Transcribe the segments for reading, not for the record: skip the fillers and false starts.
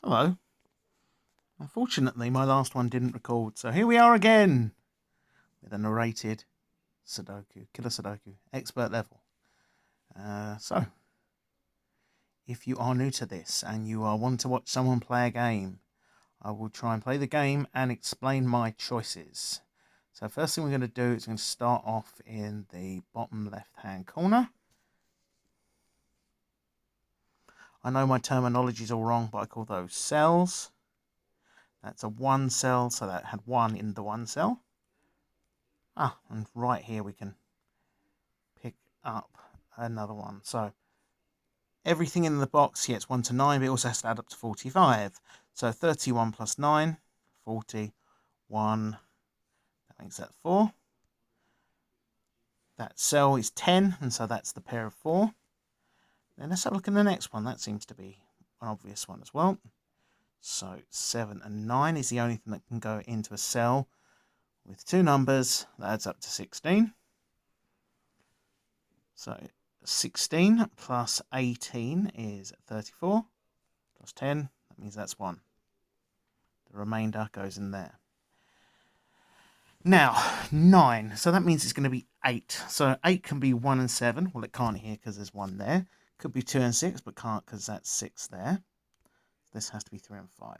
Hello. Unfortunately, my last one didn't record, so here we are again with a narrated Sudoku, killer Sudoku, expert level. So, if you are new to this and you want to watch someone play a game, I will try and play the game and explain my choices. So first thing we're going to do is we're going to start off in the bottom left-hand corner. I know my terminology is all wrong, but I call those cells. That's a 1 cell, so that had 1 in the 1 cell. And right here we can pick up another one. So everything in the box here, it's 1 to 9, but it also has to add up to 45. So 31 plus 9, 41, that makes that 4. That cell is 10, and so that's the pair of 4. Then let's have a look at the next one. That seems to be an obvious one as well. So 7 and 9 is the only thing that can go into a cell with 2 numbers. That adds up to 16. So 16 plus 18 is 34. Plus 10, that means that's 1. The remainder goes in there. Now, 9. So that means it's going to be 8. So 8 can be 1 and 7. Well, it can't here because there's 1 there. Could be 2 and 6, but can't because that's 6 there. This has to be 3 and 5.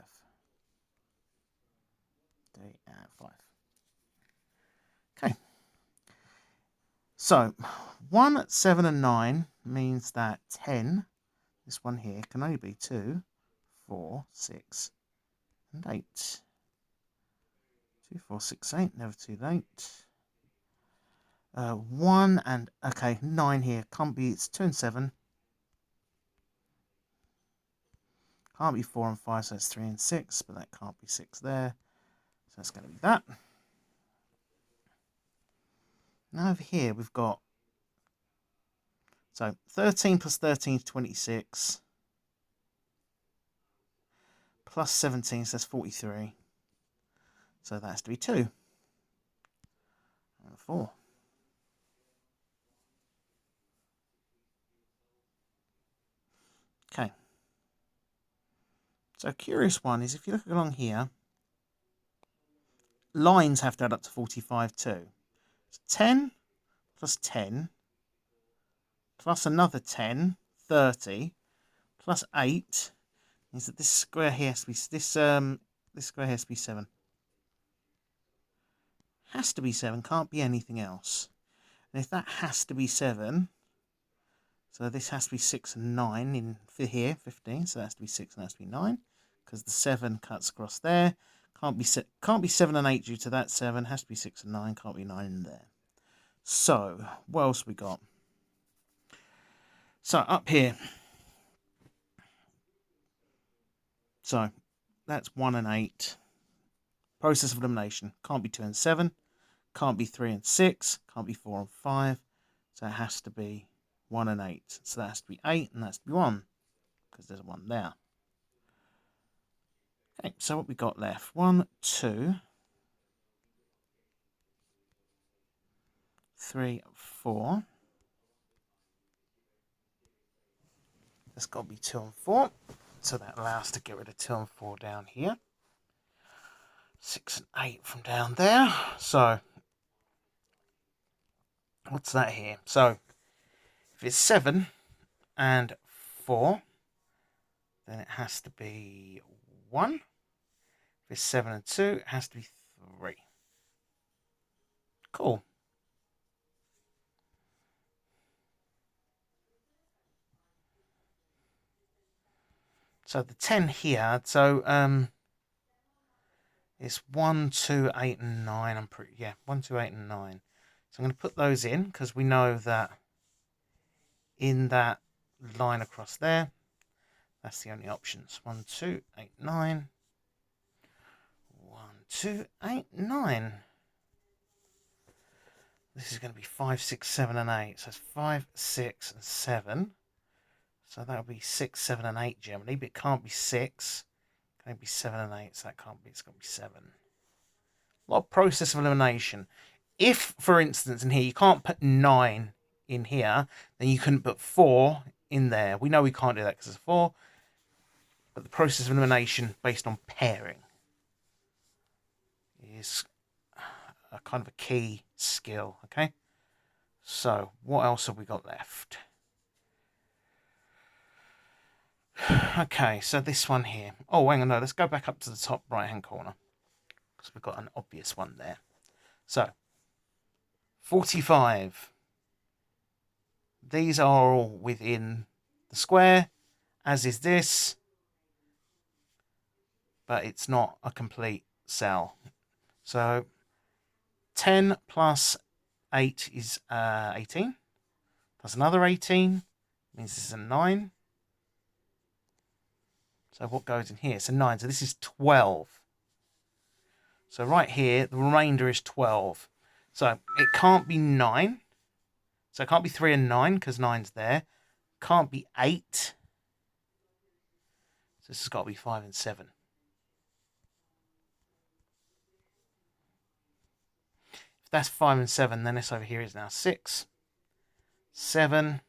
3 and 5. Okay. So 1, 7 and 9 means that 10, this one here, can only be 2, 4, 6 and 8. 2, 4, 6, 8, never too late. 1 and, okay, 9 here, can't be, it's 2 and 7. Can't be 4 and 5, so it's 3 and 6, but that can't be 6 there. So that's going to be that. Now over here we've got, so 13 plus 13 is 26. Plus 17, so that's 43. So that has to be 2. And 4. Okay. So a curious one is if you look along here, lines have to add up to 45 too. So 10 plus 10 plus another 10, 30, plus 8 means that this square here has to be this square has to be 7. Has to be 7, can't be anything else. And if that has to be 7, so this has to be 6 and 9 in here, 15, so that has to be 6 and that has to be 9, because the 7 cuts across there. Can't be 7 and 8 due to that 7, has to be 6 and 9, can't be 9 in there. So, what else we got? So, up here. So, that's 1 and 8. Process of elimination. Can't be 2 and 7. Can't be 3 and 6. Can't be 4 and 5. So, it has to be 1 and 8. So, that has to be 8 and that has to be 1. Because there's a 1 there. Okay, so what we got left? 1, 2, 3, 4. That's got to be 2 and 4. So that allows us to get rid of 2 and 4 down here. 6 and 8 from down there. So, what's that here? So, if it's 7 and 4, then it has to be 1. If it's 7 and 2, it has to be 3. Cool. So the 10 here, so it's 1, 2, 8 and 9. 1, 2, 8 and 9. So I'm going to put those in because we know that in that line across there, that's the only options. 1, 2, 8, 9. 1, 2, 8, 9. This is going to be 5, 6, 7 and 8. So it's 5, 6 and 7. So that'll be 6, 7 and 8 generally, but it can't be 6. It can only be 7 and 8, so that can't be, it's got to be 7. A lot of process of elimination. If, for instance, in here, you can't put 9 in here, then you couldn't put 4 in there. We know we can't do that because it's 4. but the process of elimination based on pairing is a kind of a key skill, okay? So, what else have we got left? Okay, so this one here. Oh, hang on, no, let's go back up to the top right-hand corner, because we've got an obvious one there. So, 45. These are all within the square, as is this, but it's not a complete cell. So 10 plus 8 is 18, plus another 18 means this is a 9. So what goes in here? It's a 9, so this is 12. So right here, the remainder is 12. So it can't be 9. So it can't be 3 and 9, because 9's there. Can't be 8. So this has got to be 5 and 7. If that's 5 and 7, then this over here is now 6, 7.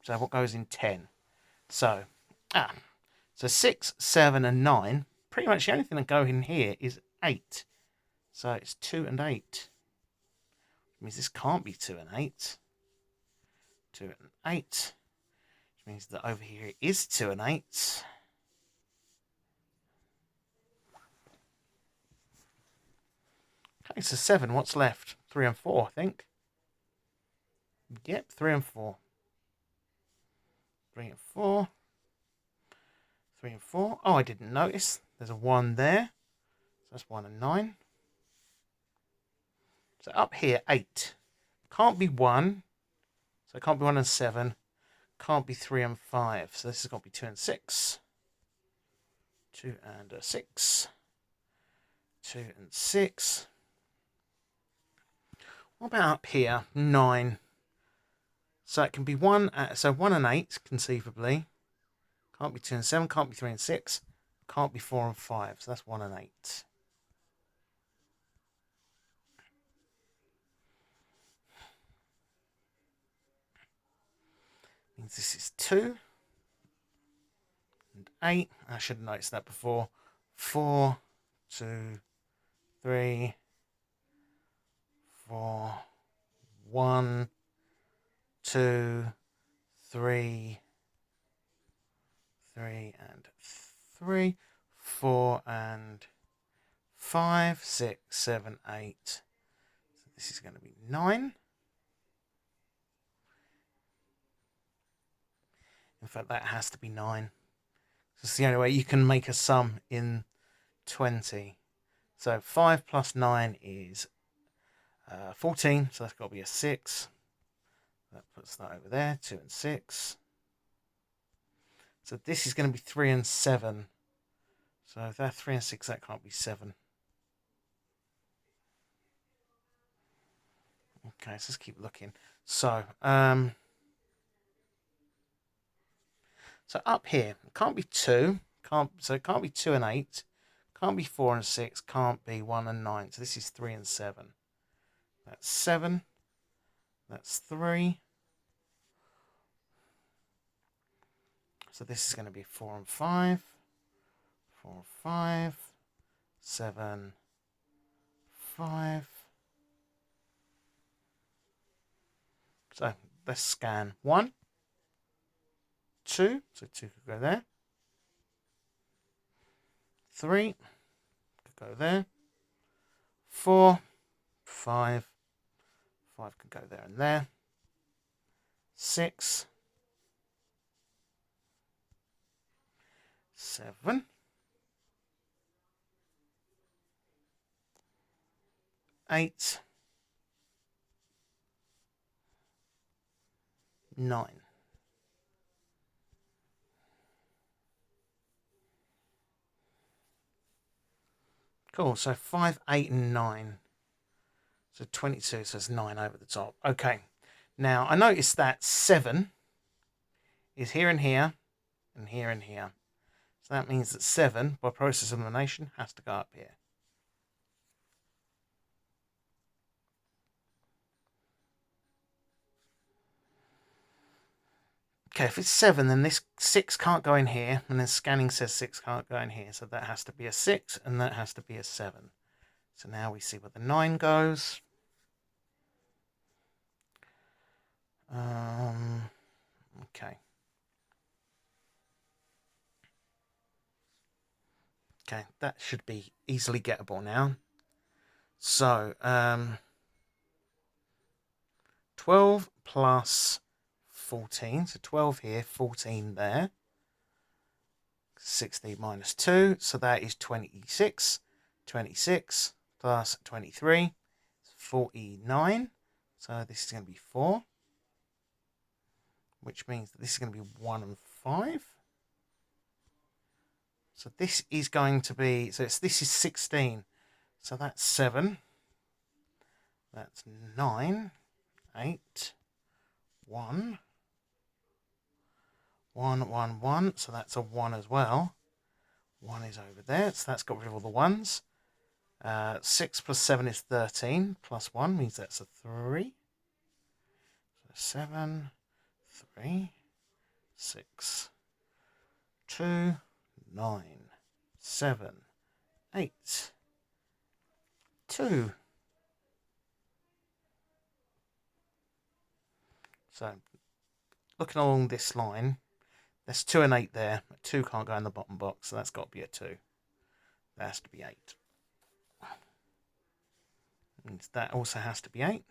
So what goes in 10? So 6, 7, and 9. Pretty much the only thing that goes in here is 8. So it's 2 and 8. Which means this can't be 2 and 8. 2 and 8. Which means that over here it is 2 and 8. Okay, so 7. What's left? 3 and 4, I think. Yep, 3 and 4. 3 and 4. 3 and 4. Oh, I didn't notice. There's a 1 there. So that's 1 and 9. So up here, 8. Can't be 1. So it can't be 1 and 7. Can't be 3 and 5. So this has got to be 2 and 6. 2 and 6. 2 and 6. What about up here? 9. So it can be 1. So 1 and 8, conceivably. Can't be 2 and 7. Can't be 3 and 6. Can't be 4 and 5. So that's 1 and 8. Means this is 2 and 8. I should have noticed that before. 4, 2, 3, 4, 1, 2, 3, 3 and 3, 4 and 5, 6, 7, 8. So this is going to be 9. In fact, that has to be 9. It's the only way you can make a sum in 20. So 5 plus 9 is 14. So that's got to be a 6. That puts that over there. 2 and 6. So this is going to be 3 and 7. So if they're 3 and 6, that can't be 7. Okay, so let's keep looking. So, so up here, it can't be 2. So it can't be 2 and 8. Can't be 4 and 6. Can't be 1 and 9. So this is 3 and 7. That's 7. That's 3. So this is going to be 4 and 5. 4 and 5. 7. 5. So let's scan 1. 2. So 2 could go there. 3 could go there. 4. 5. 5 could go there and there. 6. 7. 8. 9. Cool, so 5, 8, and 9. So 22, so it's 9 over the top. Okay, now I noticed that 7 is here and here, and here and here. So that means that 7, by process of elimination, has to go up here. Okay, if it's 7, then this 6 can't go in here, and then scanning says 6 can't go in here, so that has to be a 6, and that has to be a 7. So now we see where the 9 goes. Okay. Okay, that should be easily gettable now. So, 12 plus 14, so 12 here, 14 there. 16 minus 2, so that is 26. 26 plus 23 is 49. So this is going to be 4, which means that this is going to be 1 and 5. So this is going to be, so this is 16. So that's 7. That's 9, 8, 1. 1, 1, 1. So that's a 1 as well. 1 is over there, so that's got rid of all the 1s. 6 plus 7 is 13. Plus 1 means that's a 3. So 7, 3, 6, 2, 9, 7, 8, 2. So, looking along this line, there's 2 and 8 there. 2 can't go in the bottom box, so that's got to be a 2. That has to be 8. Means that also has to be 8.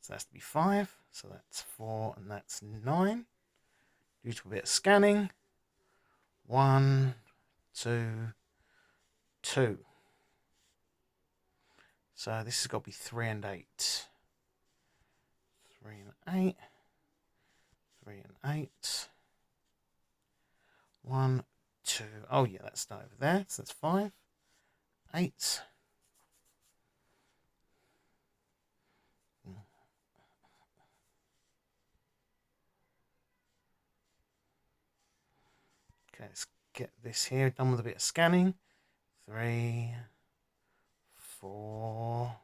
So that has to be 5. So that's 4 and that's 9. Due to a bit of scanning. 1, 2, 2. So this has got to be 3 and 8. 3 and 8. 3 and 8. 1, 2. Oh yeah, that's over there. So that's 5. 8. Okay, let's get this here done with a bit of scanning. 3, 4,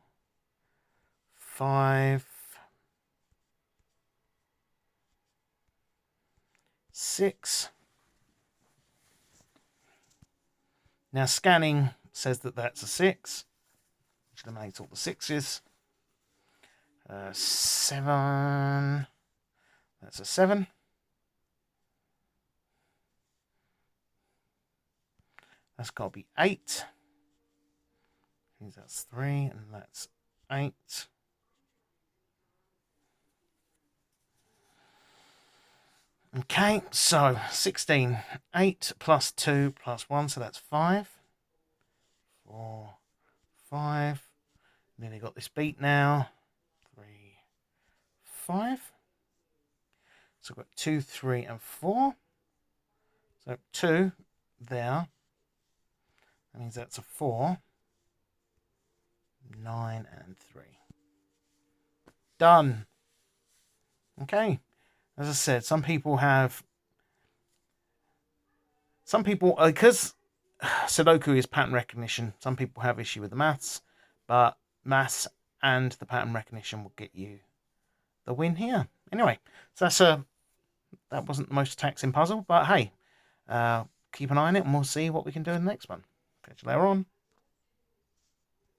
5, 6. Now scanning says that that's a 6, which eliminates all the 6s. 7. That's a 7. That's got to be 8. Means that's 3, and that's 8. Okay, so 16. 8 plus 2 plus 1, so that's 5. 4, 5. Nearly got this beat now. 3, 5. So we've got 2, 3, and 4. So 2 there. That means that's a 4. 9 and 3. Done. Okay. As I said, some people, because Sudoku is pattern recognition, some people have issue with the maths, but maths and the pattern recognition will get you the win here. Anyway, so that wasn't the most taxing puzzle, but hey, keep an eye on it and we'll see what we can do in the next one. Catch you later on.